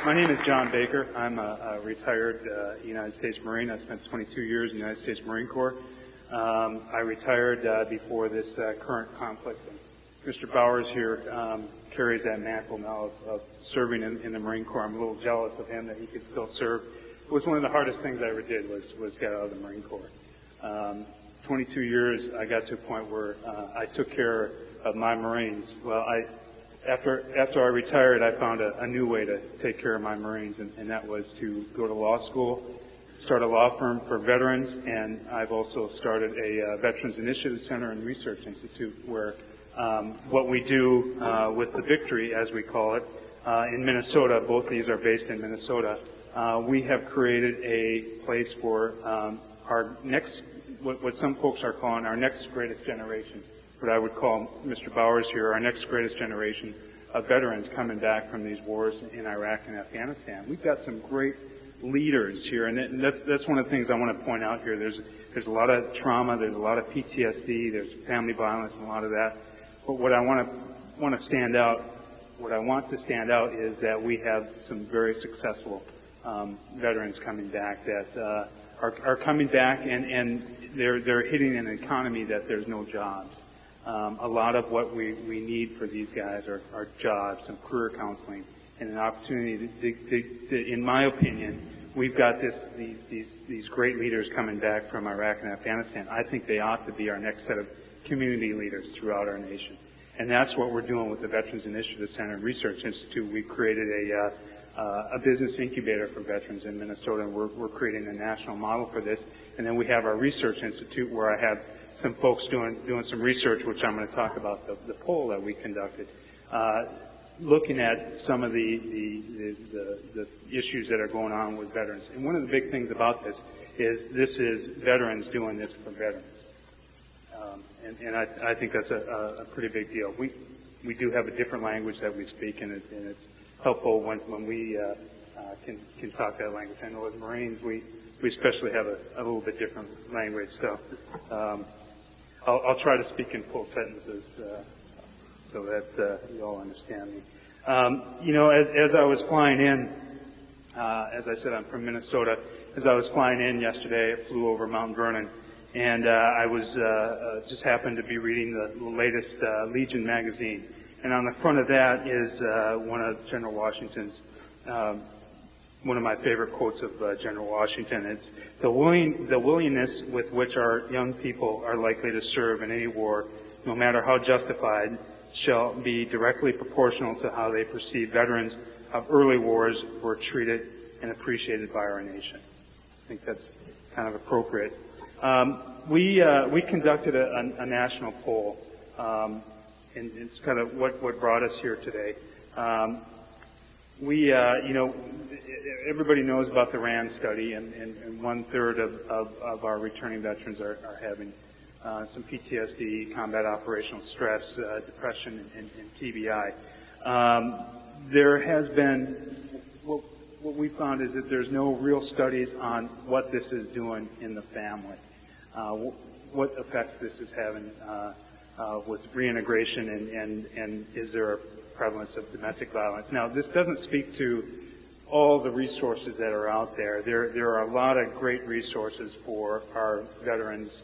My name is John Baker. I'm a retired United States Marine. I spent 22 years in the United States Marine Corps. I retired before this current conflict. And Mr. Bowers here carries that mantle now of serving in the Marine Corps. I'm a little jealous of him that he could still serve. It was one of the hardest things I ever did was get out of the Marine Corps. 22 years, I got to a point where I took care of my Marines. Well, after I retired, I found a new way to take care of my Marines, and that was to go to law school, start a law firm for veterans, and I've also started a Veterans Initiative Center and Research Institute where what we do with the Victory, as we call it, in Minnesota, both of these are based in Minnesota, we have created a place for our next, what some folks are calling our next greatest generation. What I would call Mr. Bowers here, our next greatest generation of veterans coming back from these wars in Iraq and Afghanistan. We've got some great leaders here, and that's one of the things I want to point out here. There's a lot of trauma, there's a lot of PTSD, there's family violence, and a lot of that. But what I want to stand out is that we have some very successful veterans coming back that are coming back, and they're hitting an economy that there's no jobs. A lot of what we need for these guys are jobs and career counseling and an opportunity to, in my opinion, we've got these great leaders coming back from Iraq and Afghanistan. I think they ought to be our next set of community leaders throughout our nation. And that's what we're doing with the Veterans Initiative Center and Research Institute. We created a business incubator for veterans in Minnesota, and we're creating a national model for this. And then we have our Research Institute where I have some folks doing some research, which I'm going to talk about, the poll that we conducted, looking at some of the issues that are going on with veterans. And one of the big things about this is veterans doing this for veterans. And I think that's a pretty big deal. We do have a different language that we speak, and it's helpful when we can talk that language. I know as Marines, we especially have a little bit different language. So I'll try to speak in full sentences so that you all understand me. As I was flying in, as I said, I'm from Minnesota. As I was flying in yesterday, I flew over Mount Vernon, and I was just happened to be reading the latest Legion magazine. And on the front of that is one of General Washington's, one of my favorite quotes of General Washington. It's the willingness with which our young people are likely to serve in any war, no matter how justified, shall be directly proportional to how they perceive veterans of early wars were treated and appreciated by our nation. I think that's kind of appropriate. We conducted a national poll, and it's kind of what brought us here today. Everybody knows about the RAND study, and 1/3 of our returning veterans are having some PTSD, combat operational stress, depression, and TBI. There has been, what we found is that there's no real studies on what this is doing in the family, what effect this is having with reintegration, and is there a prevalence of domestic violence. Now, this doesn't speak to all the resources that are out there. There are a lot of great resources for our veterans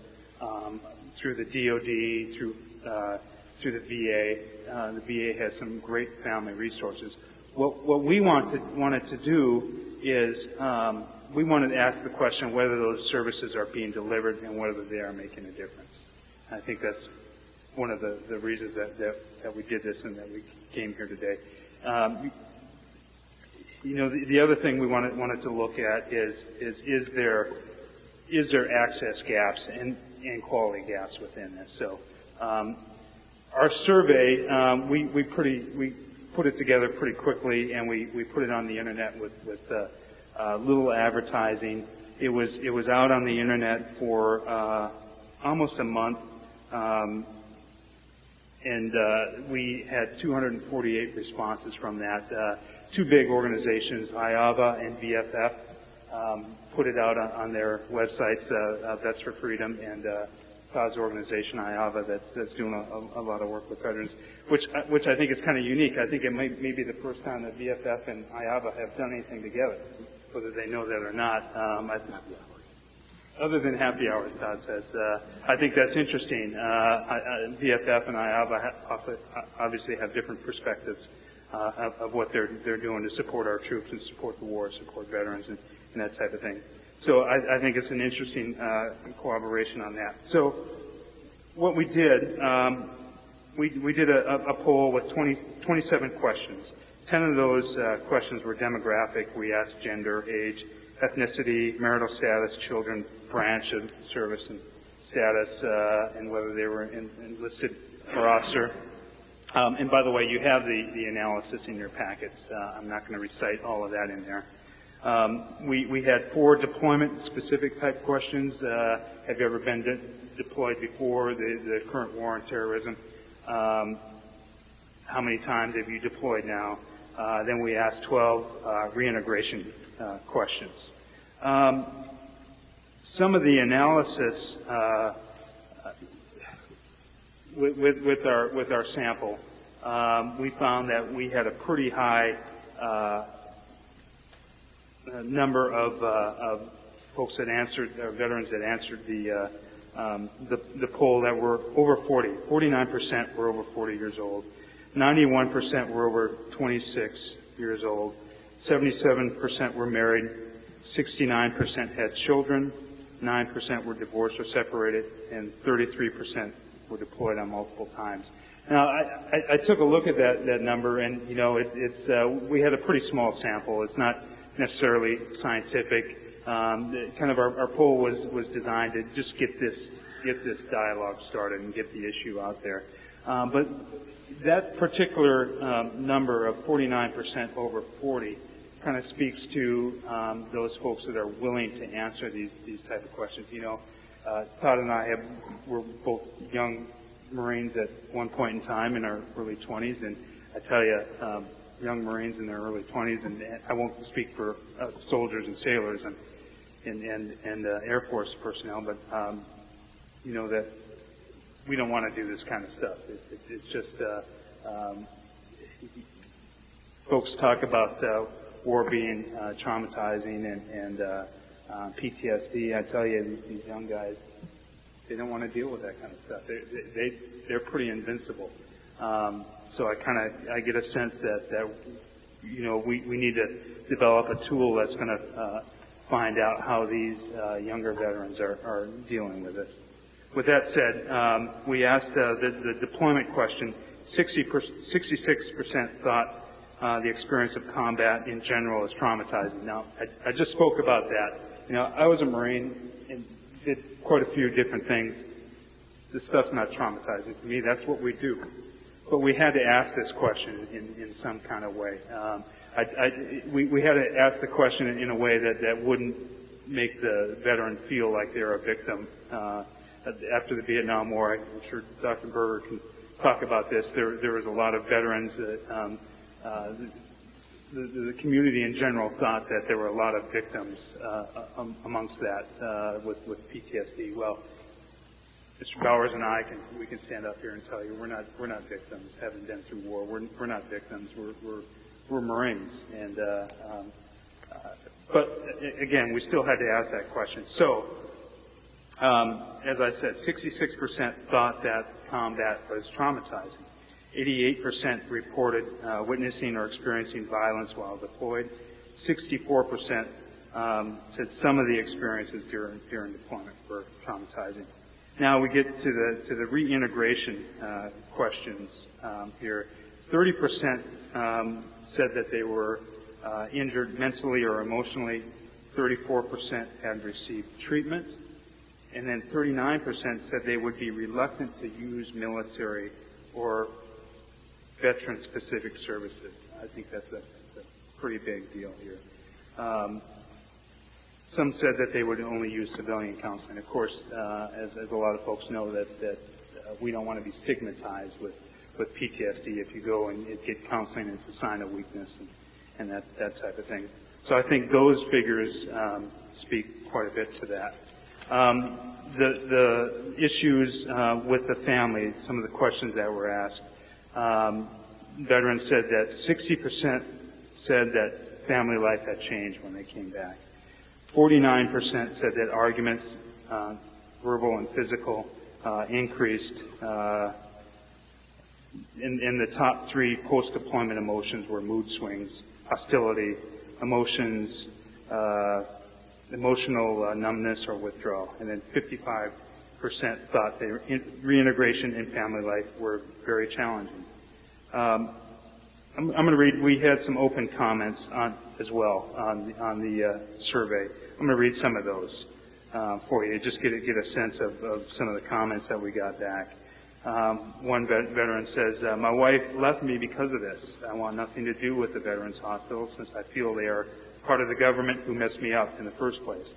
through the DOD, through the VA. The VA has some great family resources. What we wanted to do is we wanted to ask the question whether those services are being delivered and whether they are making a difference. I think that's one of the reasons that we did this and that we came here today. The other thing we wanted to look at is there access gaps and quality gaps within this. So our survey, we put it together pretty quickly, and we put it on the internet with little advertising. It was out on the internet for almost a month. And we had 248 responses from that. Two big organizations, IAVA and VFF, put it out on their websites, Vets for Freedom and Todd's organization, IAVA, that's doing a lot of work with veterans, which I think is kind of unique. I think it may be the first time that VFF and IAVA have done anything together, whether they know that or not. Other than happy hours, Todd says. I think that's interesting. VFF and IAVA obviously have different perspectives of what they're doing to support our troops and support the war, support veterans, and that type of thing. So I think it's an interesting collaboration on that. So what we did, we did a poll with 27 questions. 10 of those questions were demographic. We asked gender, age, ethnicity, marital status, children, branch of service and status, and whether they were enlisted or officer. And by the way, you have the analysis in your packets. I'm not going to recite all of that in there. We had 4 deployment-specific type questions. Have you ever been deployed before? The current war on terrorism. How many times have you deployed now? Then we asked 12 reintegration questions. Some of the analysis with our sample, we found that we had a pretty high number of folks that answered, veterans that answered the poll that were over 40. 49% were over 40 years old. 91% were over 26 years old. 77% were married. 69% had children. 9% were divorced or separated, and 33% were deployed on multiple times. Now, I took a look at that number, and we had a pretty small sample. It's not necessarily scientific. Kind of our poll was designed to just get this dialogue started and get the issue out there. But that particular number of 49% over 40 kind of speaks to those folks that are willing to answer these type of questions. Todd and I were both young Marines at one point in time in our early 20s, and I tell you, young Marines in their early 20s, and I won't speak for soldiers and sailors and Air Force personnel, but that we don't want to do this kind of stuff. It's just folks talk about war being traumatizing and PTSD. I tell you, these young guys, they don't want to deal with that kind of stuff. They're pretty invincible. So I get a sense that we need to develop a tool that's going to find out how these younger veterans are dealing with this. With that said, we asked the deployment question. 66% thought the experience of combat in general is traumatizing. Now, I just spoke about that. I was a Marine and did quite a few different things. This stuff's not traumatizing to me. That's what we do. But we had to ask this question in some kind of way. We had to ask the question in a way that wouldn't make the veteran feel like they're a victim. After the Vietnam War, I'm sure Dr. Berger can talk about this. There was a lot of veterans that the community in general thought that there were a lot of victims amongst that with PTSD. Well, Mr. Bowers and I we can stand up here and tell you we're not victims, having been through war. We're not victims. We're Marines, and but again, we still had to ask that question. So, as I said, 66% thought that combat was traumatizing. 88% reported witnessing or experiencing violence while deployed. 64% said some of the experiences during deployment were traumatizing. Now we get to the reintegration questions here. 30% said that they were injured mentally or emotionally. 34% had received treatment. And then 39% said they would be reluctant to use military or veteran-specific services. I think that's a pretty big deal here. Some said that they would only use civilian counseling. Of course, as a lot of folks know, that we don't want to be stigmatized with PTSD. If you go and get counseling, it's a sign of weakness and that type of thing. So I think those figures speak quite a bit to that. The issues with the family, some of the questions that were asked, veterans said that 60% said that family life had changed when they came back. 49% said that arguments, verbal and physical, increased. In the top three post-deployment emotions were mood swings, hostility, emotions, emotional numbness or withdrawal. And then 55% thought their reintegration in family life were very challenging. I'm going to read, we had some open comments as well on the survey. I'm going to read some of those for you, just get a sense of some of the comments that we got back. One veteran says, my wife left me because of this. I want nothing to do with the Veterans Hospital since I feel they are part of the government who messed me up in the first place.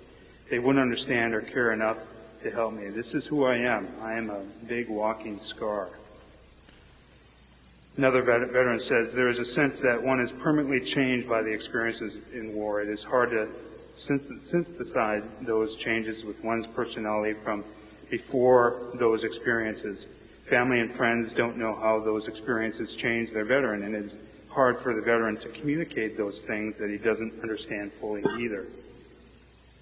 They wouldn't understand or care enough to help me. This is who I am. I am a big walking scar. Another veteran says, there is a sense that one is permanently changed by the experiences in war. It is hard to synthesize those changes with one's personality from before those experiences. Family and friends don't know how those experiences change their veteran, and it is hard for the veteran to communicate those things that he doesn't understand fully either.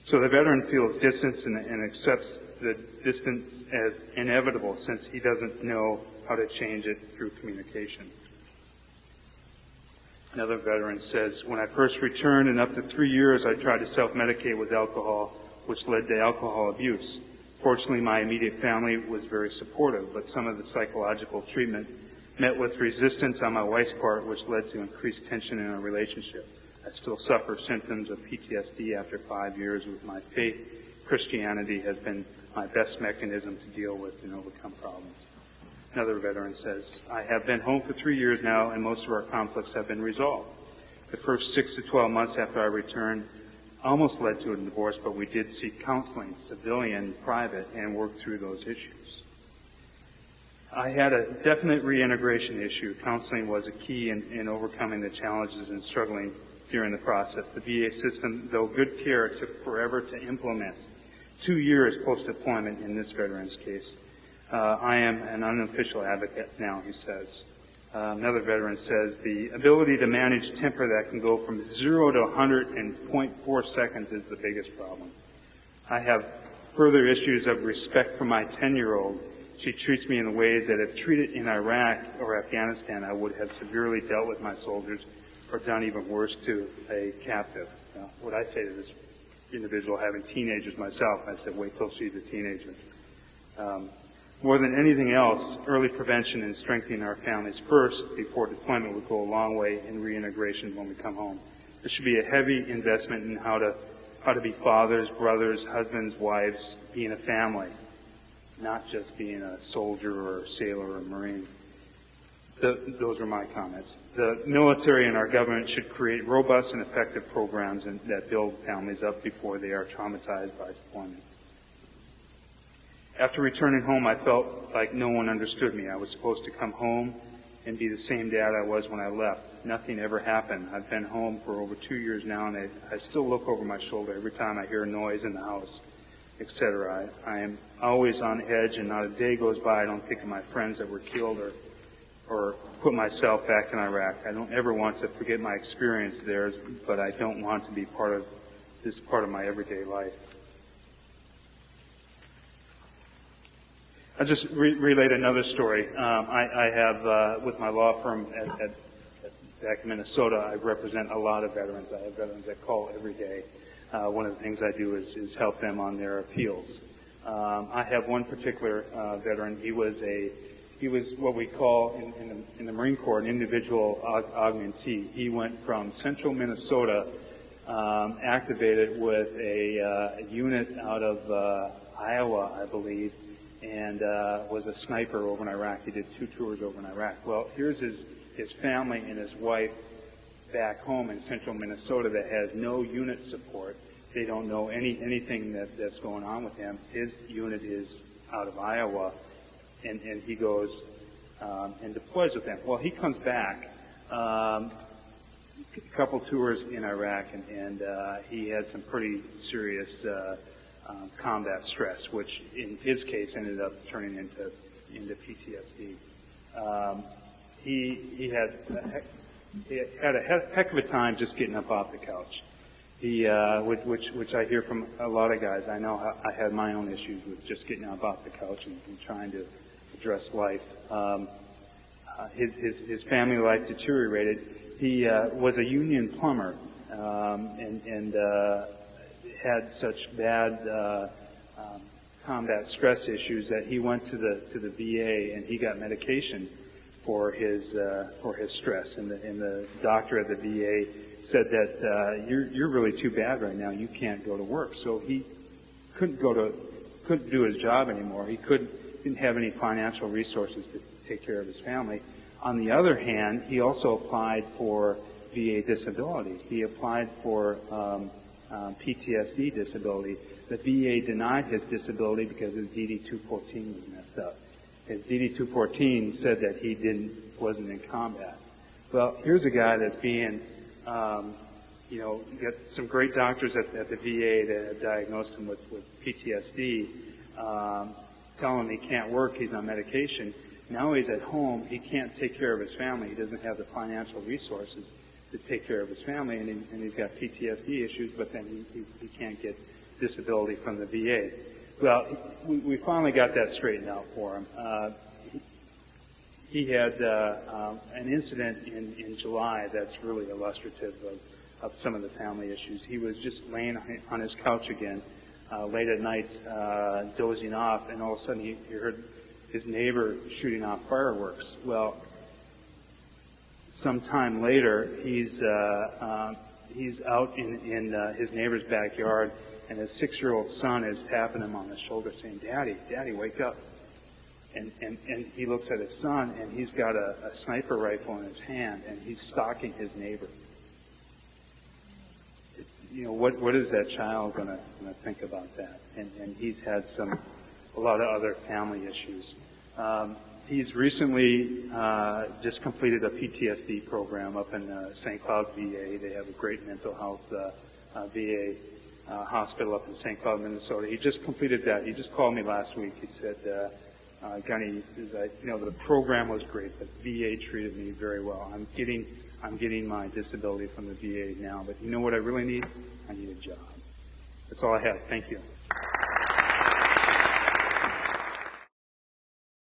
So the veteran feels distance and accepts the distance as inevitable since he doesn't know how to change it through communication. Another veteran says, when I first returned and up to 3 years, I tried to self-medicate with alcohol, which led to alcohol abuse. Fortunately, my immediate family was very supportive, but some of the psychological treatment met with resistance on my wife's part, which led to increased tension in our relationship. I still suffer symptoms of PTSD after 5 years with my faith. Christianity has been my best mechanism to deal with and overcome problems. Another veteran says, I have been home for 3 years now, and most of our conflicts have been resolved. The first 6 to 12 months after I returned almost led to a divorce, but we did seek counseling, civilian, private, and work through those issues. I had a definite reintegration issue. Counseling was a key in overcoming the challenges and struggling during the process. The VA system, though good care, took forever to implement. 2 years post-deployment in this veteran's case. I am an unofficial advocate now, he says. Another veteran says, the ability to manage temper that can go from 0 to 100 in 0.4 seconds is the biggest problem. I have further issues of respect for my 10-year-old. She treats me in ways that if treated in Iraq or Afghanistan, I would have severely dealt with my soldiers or done even worse to a captive. What I say to this individual, having teenagers myself, I said, wait till she's a teenager. More than anything else, early prevention and strengthening our families first before deployment would go a long way in reintegration when we come home. There should be a heavy investment in how to be fathers, brothers, husbands, wives, being a family, not just being a soldier or a sailor or a Marine. Those are my comments. The military and our government should create robust and effective programs that build families up before they are traumatized by deployment. After returning home, I felt like no one understood me. I was supposed to come home and be the same dad I was when I left. Nothing ever happened. I've been home for over 2 years now, and I still look over my shoulder every time I hear a noise in the house, etc. I am always on edge, and not a day goes by I don't think of my friends that were killed or put myself back in Iraq. I don't ever want to forget my experience there, but I don't want to be part of my everyday life. I'll just relate another story. I have, with my law firm back in Minnesota, I represent a lot of veterans. I have veterans that call every day. One of the things I do is help them on their appeals. I have one particular veteran. He was what we call in the Marine Corps an individual augmentee. He went from central Minnesota, activated with a unit out of Iowa, I believe, and was a sniper over in Iraq. He did 2 tours over in Iraq. Well, here's his family and his wife back home in central Minnesota that has no unit support. They don't know anything that's going on with him. His unit is out of Iowa, and he goes and deploys with them. Well, he comes back, a couple tours in Iraq, and he had some pretty serious combat stress, which in his case ended up turning into PTSD. He had a heck of a time just getting up off the couch. Which I hear from a lot of guys. I know I had my own issues with just getting up off the couch and trying to address life. His family life deteriorated. He was a union plumber and had such bad combat stress issues that he went to the VA and he got medication for his stress. And the doctor at the VA said that you're really too bad right now. You can't go to work. So he couldn't do his job anymore. He didn't have any financial resources to take care of his family. On the other hand, he also applied for VA disability. He applied for PTSD disability. The VA denied his disability because his DD-214 was messed up. His DD-214 said that he wasn't in combat. Well, here's a guy that's being you got some great doctors at the VA that have diagnosed him with PTSD, telling him he can't work, he's on medication. Now he's at home, he can't take care of his family, he doesn't have the financial resources to take care of his family, and he's got PTSD issues, but then he can't get disability from the VA. Well, we finally got that straightened out for him. He had an incident in July that's really illustrative of some of the family issues. He was just laying on his couch again, late at night, dozing off, and all of a sudden he heard his neighbor shooting off fireworks. Well, sometime later, he's out in his neighbor's backyard, and his 6-year-old son is tapping him on the shoulder saying, Daddy, wake up. And he looks at his son, and he's got a sniper rifle in his hand, and he's stalking his neighbor. What is that child going to think about that? And he's had a lot of other family issues. He's recently just completed a PTSD program up in St. Cloud, VA. They have a great mental health VA hospital up in St. Cloud, Minnesota. He just completed that. He just called me last week. He said, Gunny, he says, the program was great, but VA treated me very well. I'm getting my disability from the VA now, but you know what I really need? I need a job. That's all I have. Thank you.